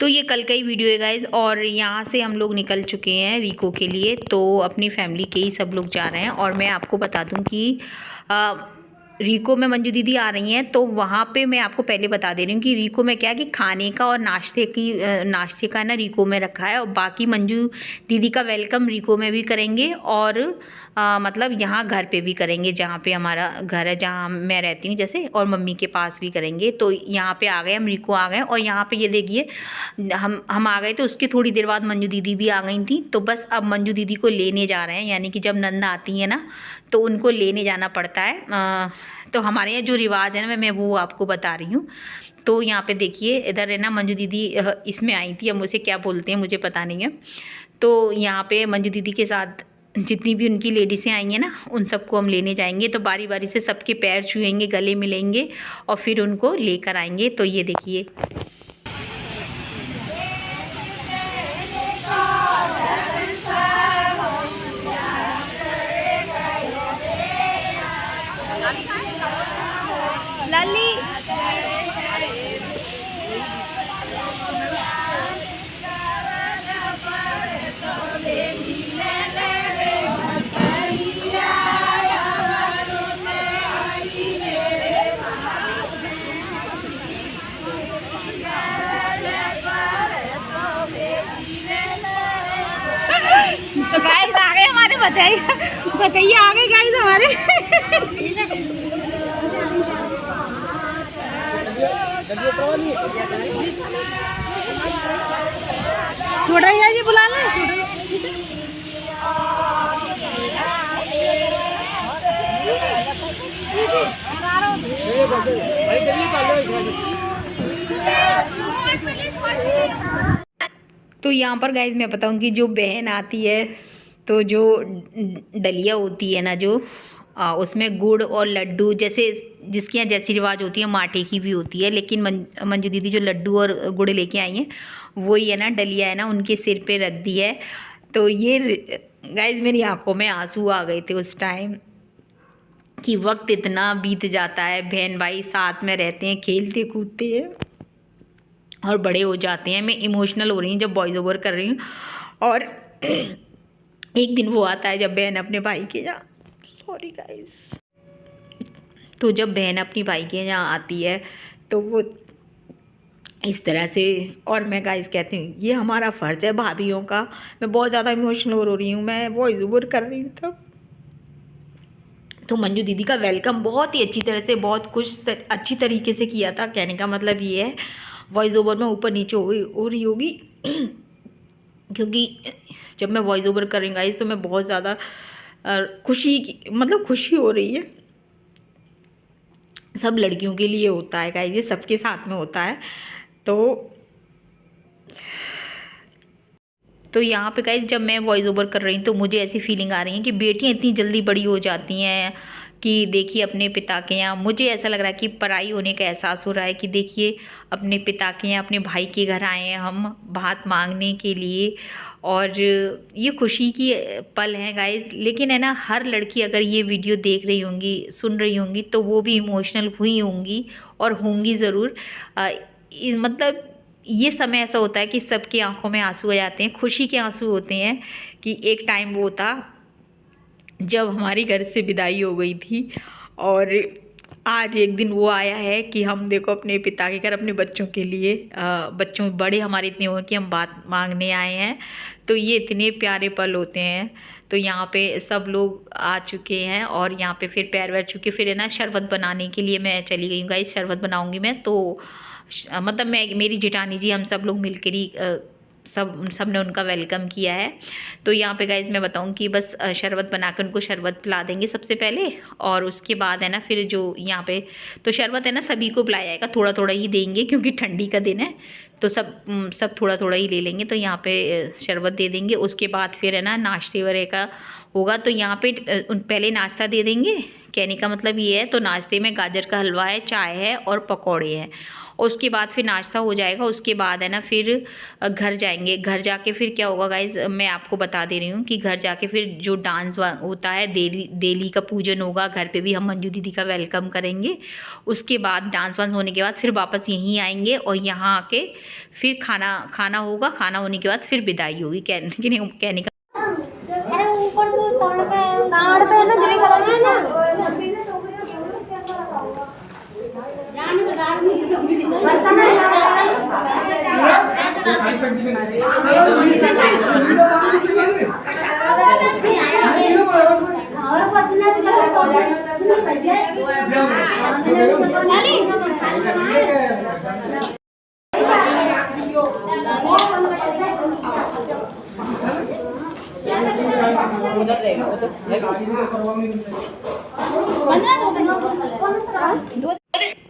तो ये कल का ही वीडियो है गाइज़, और यहाँ से हम लोग निकल चुके हैं रीको के लिए। तो अपनी फैमिली के ही सब लोग जा रहे हैं। और मैं आपको बता दूं कि रीको में मंजू दीदी आ रही हैं, तो वहाँ पे मैं आपको पहले बता दे रही हूँ कि रीको में क्या है कि खाने का और नाश्ते का ना रीको में रखा है, और बाकी मंजू दीदी का वेलकम रीको में भी करेंगे और मतलब यहाँ घर पे भी करेंगे, जहाँ पे हमारा घर है, जहाँ मैं रहती हूँ जैसे, और मम्मी के पास भी करेंगे। तो यहाँ पे आ गए हम, रीको आ गए। और यहाँ पे ये देखिए हम आ गए, तो उसकी थोड़ी देर बाद मंजू दीदी भी आ गई थी। तो बस अब मंजू दीदी को लेने जा रहे हैं, यानी कि जब नंदा आती है ना तो उनको लेने जाना पड़ता है। तो हमारे यहाँ जो रिवाज है ना, मैं वो आपको बता रही हूँ। तो यहाँ पे देखिए, इधर है ना मंजू दीदी इसमें आई थी, अब मुझे क्या बोलते हैं मुझे पता नहीं है। तो यहाँ पे मंजू दीदी के साथ जितनी भी उनकी लेडीसें आई हैं ना, उन सबको हम लेने जाएंगे। तो बारी बारी से सबके पैर छुएंगे, गले मिलेंगे और फिर उनको लेकर आएंगे। तो ये देखिए, लाली तो गाइस आ गए हमारे, बताइए आ गए गाइस हमारे। छोटा ही जी बुला लें। तो यहाँ पर गाइज मैं बताऊँ कि जो बहन आती है, तो जो डलिया होती है ना, जो उसमें गुड़ और लड्डू, जैसे जिसके यहाँ जैसी रिवाज होती है, माठे की भी होती है, लेकिन मंजू दीदी जो लड्डू और गुड़ लेके आई हैं, वही है ना डलिया है ना, उनके सिर पे रख दी है। तो ये गाइज मेरी आंखों में आंसू आ गए थे उस टाइम, कि वक्त इतना बीत जाता है, बहन भाई साथ में रहते हैं, खेलते कूदते हैं और बड़े हो जाते हैं। मैं इमोशनल हो रही हूँ जब वॉइस ओवर कर रही हूँ। और एक दिन वो आता है जब बहन अपने भाई के यहाँ, सॉरी गाइस, तो जब बहन अपनी भाई के यहाँ आती है तो वो इस तरह से, और मैं गाइस कहती हूँ ये हमारा फ़र्ज़ है भाभीियों का। मैं बहुत ज़्यादा इमोशनल हो रही हूँ, मैं वॉइस ओवर कर रही हूँ तब। तो मंजू दीदी का वेलकम बहुत ही अच्छी तरह से, बहुत कुछ अच्छी तरीके से किया था। कहने का मतलब ये है, वॉइस ओवर में ऊपर नीचे हो रही होगी क्योंकि जब मैं वॉइस ओवर कर रही हूँ गाइस, तो मैं बहुत ज़्यादा खुशी हो रही है। सब लड़कियों के लिए होता है गाइस, ये सबके साथ में होता है। तो यहाँ पे गाइस जब मैं वॉइस ओवर कर रही हूँ, तो मुझे ऐसी फीलिंग आ रही है कि बेटियाँ इतनी जल्दी बड़ी हो जाती हैं, कि देखिए अपने पिता के यहाँ, मुझे ऐसा लग रहा है कि पराई होने का एहसास हो रहा है, कि देखिए अपने पिता के यहाँ, अपने भाई के घर आए हैं हम बात मांगने के लिए। और ये खुशी की पल हैं गाइस। लेकिन है ना, हर लड़की अगर ये वीडियो देख रही होंगी, सुन रही होंगी, तो वो भी इमोशनल हुई होंगी और होंगी ज़रूर। मतलब ये समय ऐसा होता है कि सबकी आंखों में आंसू आ जाते हैं, खुशी के आंसू होते हैं, कि एक टाइम वो था जब हमारी घर से विदाई हो गई थी, और आज एक दिन वो आया है कि हम देखो अपने पिता के घर अपने बच्चों के लिए, बच्चों बड़े हमारे इतने हुए कि हम बात मांगने आए हैं। तो ये इतने प्यारे पल होते हैं। तो यहाँ पे सब लोग आ चुके हैं, और यहाँ पे फिर पैर वैर चुके, फिर है ना शरबत बनाने के लिए मैं चली गई हूँ गाइस। शरबत बनाऊँगी मैं, तो मतलब मैं, मेरी जेठानी जी, हम सब लोग मिलकर ही सब ने उनका वेलकम किया है। तो यहाँ पे गाइज मैं बताऊँ कि बस शरबत बनाकर उनको शरबत पिला देंगे सबसे पहले, और उसके बाद है ना फिर जो यहाँ पे, तो शरबत है ना सभी को पिलाया जाएगा, थोड़ा थोड़ा ही देंगे क्योंकि ठंडी का दिन है, तो सब थोड़ा थोड़ा ही ले लेंगे। तो यहाँ पे शरबत दे देंगे, उसके बाद फिर है ना नाश्ते वगैरह का होगा। तो यहाँ पे पहले नाश्ता दे देंगे, कहने का मतलब ये है। तो नाश्ते में गाजर का हलवा है, चाय है और पकौड़े हैं। और उसके बाद फिर नाश्ता हो जाएगा। उसके बाद है ना फिर घर जाएंगे। घर जाके फिर क्या होगा गाइज, मैं आपको बता दे रही हूँ कि घर जाके फिर जो डांस होता है, देली का पूजन होगा। घर पे भी हम मंजू दीदी का वेलकम करेंगे। उसके बाद डांस वांस होने के बाद फिर वापस यहीं आएंगे और यहाँ आके फिर खाना होगा। खाना होने के बाद फिर विदाई होगी। कहने का अरे ऊपर वो ताड़ पे है ना, ग्रे कलर का ना।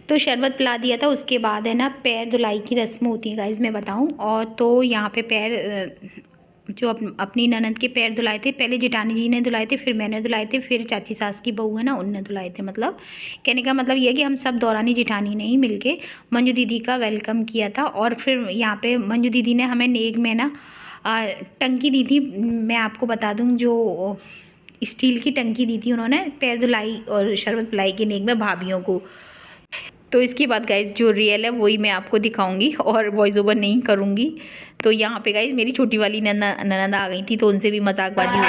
तो शरबत पिला दिया था। उसके बाद है ना पैर धुलाई की रस्म होती है गाइज, मैं बताऊं। और तो यहाँ पे पैर जो अपनी ननद के पैर धुलाए थे। पहले जेठानी जी ने धुलाए थे, फिर मैंने धुलाए थे, फिर चाची सास की बहू है ना उनने धुलाए थे। मतलब कहने का मतलब ये है कि हम सब दौरानी जेठानी ने ही मिलके मंजू दीदी का वेलकम किया था। और फिर यहाँ पे मंजू दीदी ने हमें नेक में ना टंकी दी थी। मैं आपको बता दूँ, जो स्टील की टंकी दी थी उन्होंने पैर धुलाई और शरबत पिलाई के नेक में भाभीयों को। तो इसके बाद गाइज जो रियल है वही मैं आपको दिखाऊंगी और वॉइस ओवर नहीं करूंगी। तो यहाँ पे गाइज मेरी छोटी वाली ननद आ गई थी, तो उनसे भी मजाकबाजी हो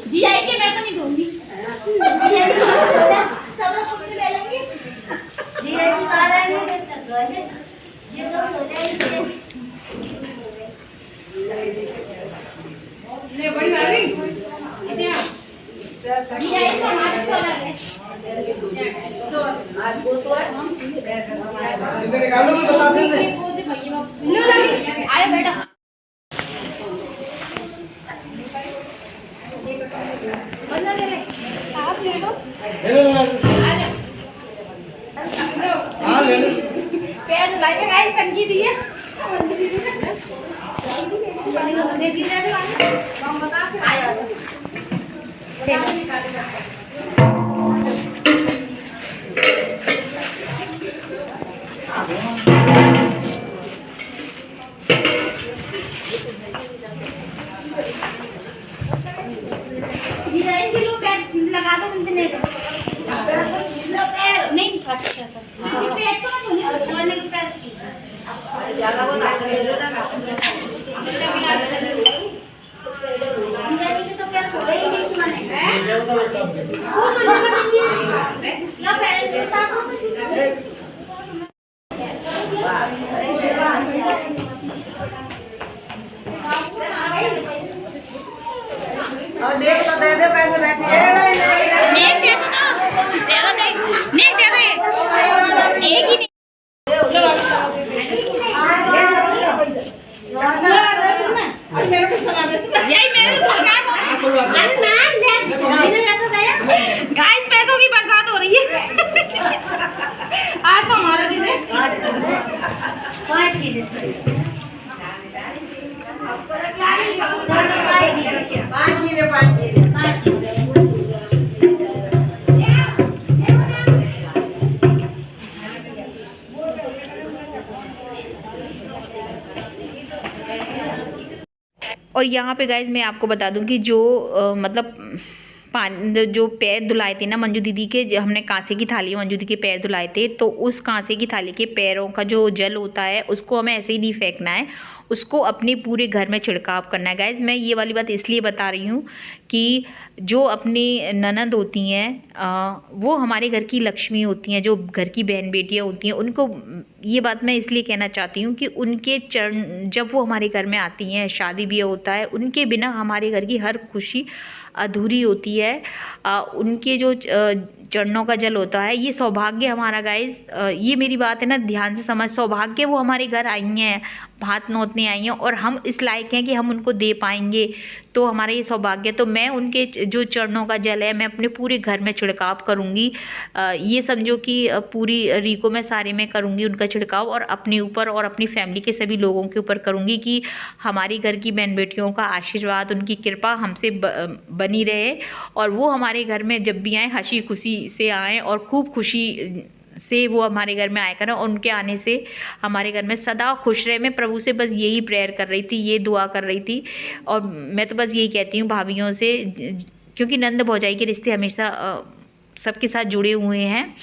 जी आएंगे, मैं तो नहीं दूंगी। सब लोग खुद से ले लेंगे। जी आएंगे आ रहे हैं, ये सब हो जाएंगे। ले बड़ी वाली इधर जी आएंगे, हमारे को लगे तो आज वो तो है हम इधर निकालो, बता देंगे भैया आए बेटा। आप ले लो, पैर धुलाई में गाइस टंकी दी है। लगा दो नहीं नहीं और देख तो दे दे पैसे बैठिए नहीं दे दो नहीं दे दो एक ही नहीं। यही मेरे गाइस पैसों की बरसात हो रही है आज तो हमारा दिन है। 5 चीजें और यहाँ पे गाइज मैं आपको बता दूँ कि जो मतलब पानी जो पैर धुलाए थे ना मंजू दीदी के, जो हमने कांसे की थाली में मंजू दीदी के पैर धुलाए थे, तो उस कांसे की थाली के पैरों का जो जल होता है उसको हमें ऐसे ही नहीं फेंकना है। उसको अपने पूरे घर में छिड़काव करना है। गाइज़ मैं ये वाली बात इसलिए बता रही हूँ कि जो अपनी ननद होती हैं वो हमारे घर की लक्ष्मी होती हैं, जो घर की बहन बेटियाँ होती हैं, उनको ये बात मैं इसलिए कहना चाहती हूँ कि उनके चरण जब वो हमारे घर में आती हैं, शादी ब्याह होता है, उनके बिना हमारे घर की हर खुशी अधूरी होती है। उनके जो चरणों का जल होता है, ये सौभाग्य हमारा गाइस, ये मेरी बात है ना, ध्यान से समझ। सौभाग्य वो हमारे घर आई हैं, भात नौतने आई हैं, और हम इस लायक हैं कि हम उनको दे पाएंगे, तो हमारा ये सौभाग्य। तो मैं उनके जो चरणों का जल है मैं अपने पूरे घर में छिड़काव करूँगी। ये समझो कि पूरी रीको में सारे में करूँगी उनका छिड़काव, और अपने ऊपर और अपनी फैमिली के सभी लोगों के ऊपर करूँगी कि हमारी घर की बहन बेटियों का आशीर्वाद, उनकी कृपा हमसे बनी रहे, और वो हमारे घर में जब भी आएँ हंसी खुशी से आएँ, और खूब खुशी से वो हमारे घर में आया करें, और उनके आने से हमारे घर में सदा खुश रहे। मैं प्रभु से बस यही प्रेयर कर रही थी, ये दुआ कर रही थी। और मैं तो बस यही कहती हूँ भाभीयों से, क्योंकि नंद भौजाई के रिश्ते हमेशा सबके साथ जुड़े हुए हैं,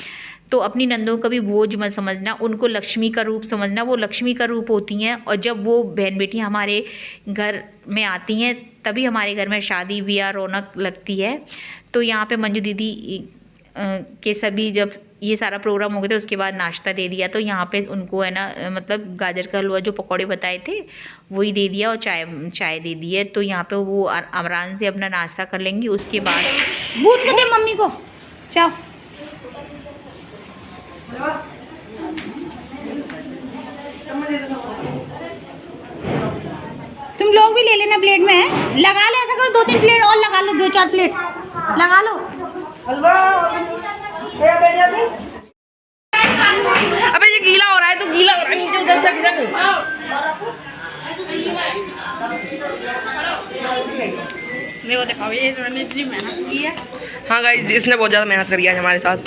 तो अपनी नंदों का भी बोझ मत समझना, उनको लक्ष्मी का रूप समझना। वो लक्ष्मी का रूप होती हैं, और जब वो बहन बेटियाँ हमारे घर में आती हैं तभी हमारे घर में शादी ब्याह रौनक लगती है। तो यहाँ पे मंजू दीदी के सभी जब ये सारा प्रोग्राम हो गया था, उसके बाद नाश्ता दे दिया, तो यहाँ पे उनको है ना, मतलब गाजर का हलवा जो पकौड़े बताए थे वही दे दिया, और चाय दे दी है। तो यहाँ पे वो आराम से अपना नाश्ता कर लेंगी। उसके बाद बूट के दे मम्मी को, चाओ तुम लोग भी ले लेना, प्लेट में है, लगा लो। ऐसा करो 2-3 प्लेट और लगा लो, 2-4 प्लेट लगा लो। अबे ये गीला हो रहा है, तो गीला हो रहा है, नीचे उधर से मेरे को दिखाओ, ये मैंने इतनी मेहनत की है। हाँ गाइस, इसने बहुत ज़्यादा मेहनत करी है हमारे साथ।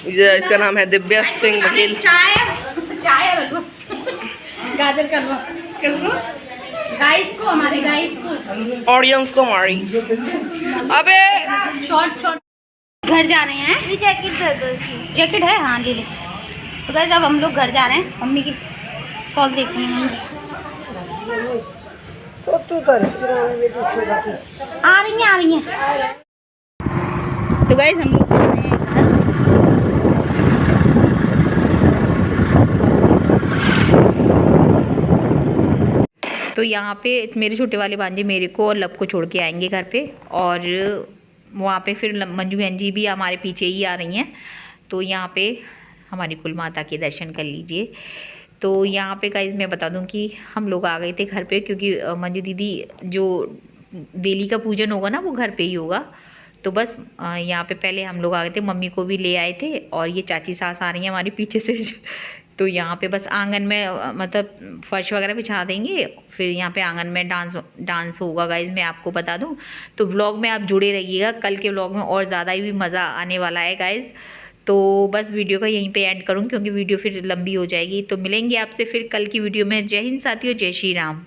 इसका नाम है दिव्या सिंह बघेल। चाय और हलवा, गाजर का हलवा किसको? गाइस को, हमारे गाइस को, ऑडियंस को मारी। अबे शॉर्ट घर जा रहे हैं। ये जैकेट दे दो। जैकेट है, हाँ ले ले। तो गाइस अब हम लोग घर जा रहे हैं, मम्मी की शॉल देखनी है मम्मी। आ रही हैं। तो गाइस हम लोग तो यहाँ पे मेरे छोटे वाले भांजे मेरे को और लब को छोड़ के आएंगे घर पे, और वहाँ पे फिर मंजू बहन जी भी हमारे पीछे ही आ रही हैं। तो यहाँ पे हमारी कुल माता के दर्शन कर लीजिए। तो यहाँ पे गाइस मैं बता दूँ कि हम लोग आ गए थे घर पे, क्योंकि मंजू दीदी जो डेली का पूजन होगा ना वो घर पे ही होगा। तो बस यहाँ पे पहले हम लोग आ गए थे, मम्मी को भी ले आए थे, और ये चाची सास आ रही हैं हमारे पीछे से। तो यहाँ पे बस आंगन में मतलब फर्श वगैरह बिछा देंगे, फिर यहाँ पे आंगन में डांस होगा गाइज, मैं आपको बता दूँ। तो व्लॉग में आप जुड़े रहिएगा, कल के व्लॉग में और ज़्यादा ही भी मज़ा आने वाला है गाइज। तो बस वीडियो का यहीं पे एंड करूँ, क्योंकि वीडियो फिर लंबी हो जाएगी। तो मिलेंगे आपसे फिर कल की वीडियो में। जय हिंद साथियों, जय श्री राम।